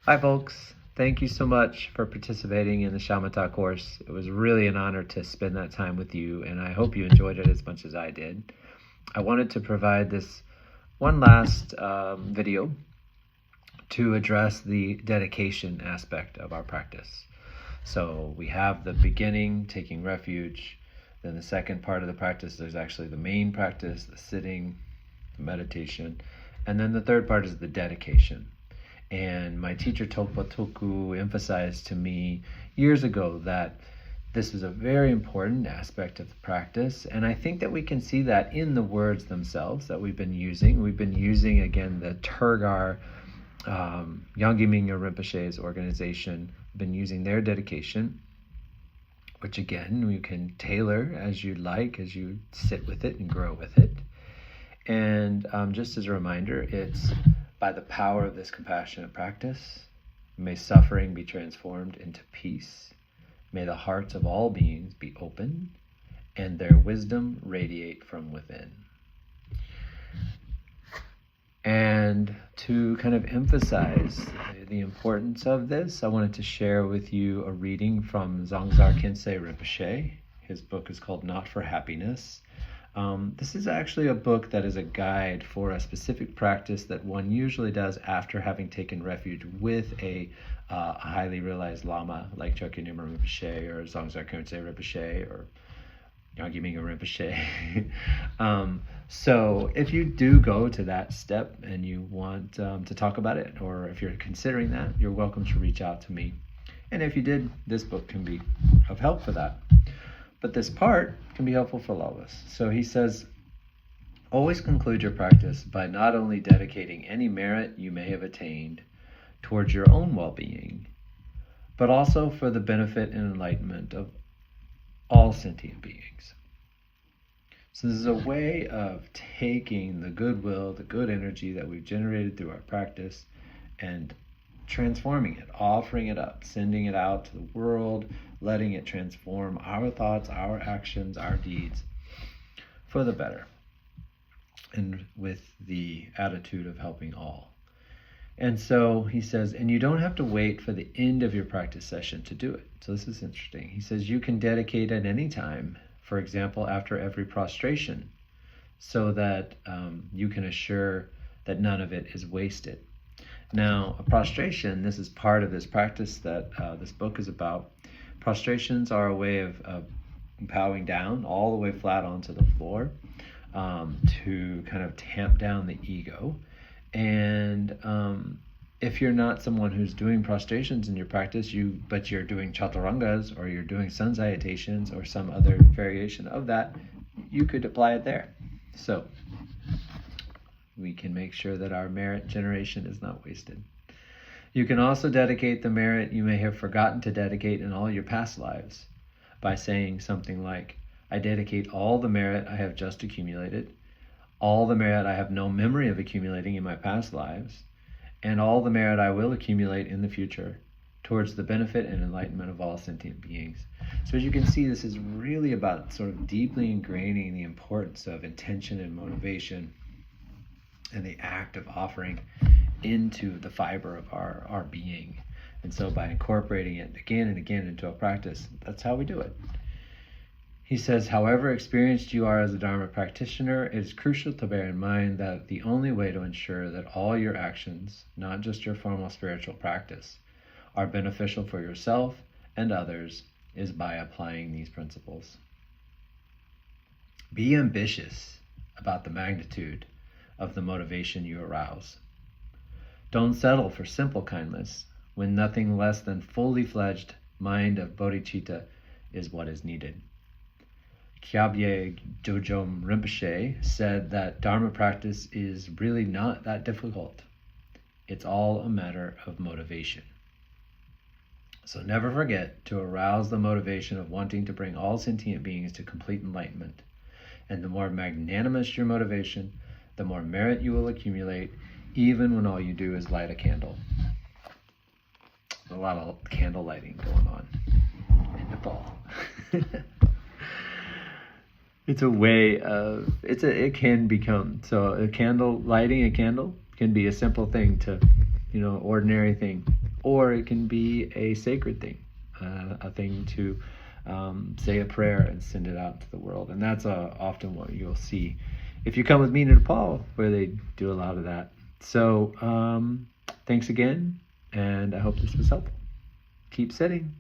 Hi folks, thank you so much for participating in the Shamatha course. It was really an honor to spend that time with you, and I hope you enjoyed it as much as I did. I wanted to provide this one last video to address the dedication aspect of our practice. So we have the beginning, taking refuge, then the second part of the practice, there's actually the main practice, the sitting, the meditation, and then the third part is the dedication. And my teacher Tokpa Toku emphasized to me years ago that this was a very important aspect of the practice, and I think that we can see that in the words themselves that we've been using. We've been using, again, the Turgar, Yangyi Mingyur Rinpoche's organization, been using their dedication, which again, you can tailor as you like, as you sit with it and grow with it. And just as a reminder, it's by the power of this compassionate practice, may suffering be transformed into peace. May the hearts of all beings be open and their wisdom radiate from within. And to kind of emphasize the importance of this, I wanted to share with you a reading from Zongzar Khyentse Rinpoche. His book is called Not for Happiness. This is actually a book that is a guide for a specific practice that one usually does after having taken refuge with a highly realized Lama like Chökyi Nyingma Rinpoche or Zongzar Khyentse Rinpoche or Yangyi Mingyur Rinpoche. So if you do go to that step and you want to talk about it, or if you're considering that, you're welcome to reach out to me. And if you did, this book can be of help for that. But this part can be helpful for all of us. So he says, always conclude your practice by not only dedicating any merit you may have attained towards your own well-being, but also for the benefit and enlightenment of all sentient beings. So this is a way of taking the goodwill, the good energy that we've generated through our practice and transforming it, offering it up, sending it out to the world, letting it transform our thoughts, our actions, our deeds for the better, and with the attitude of helping all. And so he says, and you don't have to wait for the end of your practice session to do it. So this is interesting. He says you can dedicate at any time, for example, after every prostration, so that you can assure that none of it is wasted. Now, a prostration, this is part of this practice that this book is about. Prostrations are a way of bowing down all the way flat onto the floor to kind of tamp down the ego. And if you're not someone who's doing prostrations in your practice, but you're doing chaturangas or you're doing sun salutations or some other variation of that, you could apply it there. So we can make sure that our merit generation is not wasted. You can also dedicate the merit you may have forgotten to dedicate in all your past lives by saying something like, I dedicate all the merit I have just accumulated, all the merit I have no memory of accumulating in my past lives, and all the merit I will accumulate in the future towards the benefit and enlightenment of all sentient beings. So as you can see, this is really about sort of deeply ingraining the importance of intention and motivation and the act of offering into the fiber of our being. And so by incorporating it again and again into a practice, that's how we do it. He says, however experienced you are as a Dharma practitioner, it is crucial to bear in mind that the only way to ensure that all your actions, not just your formal spiritual practice, are beneficial for yourself and others is by applying these principles. Be ambitious about the magnitude of the motivation you arouse. Don't settle for simple kindness when nothing less than fully fledged mind of bodhicitta is what is needed. Kyabye Dojom Rinpoche said that Dharma practice is really not that difficult. It's all a matter of motivation. So never forget to arouse the motivation of wanting to bring all sentient beings to complete enlightenment. And the more magnanimous your motivation, the more merit you will accumulate, even when all you do is light a candle. There's a lot of candle lighting going on in Nepal. It's a way of, it can become, so lighting a candle can be a simple thing to, ordinary thing. or it can be a sacred thing, a thing to say a prayer and send it out to the world. And that's often what you'll see if you come with me to Nepal, where they do a lot of that. So thanks again, and I hope this was helpful. Keep sitting.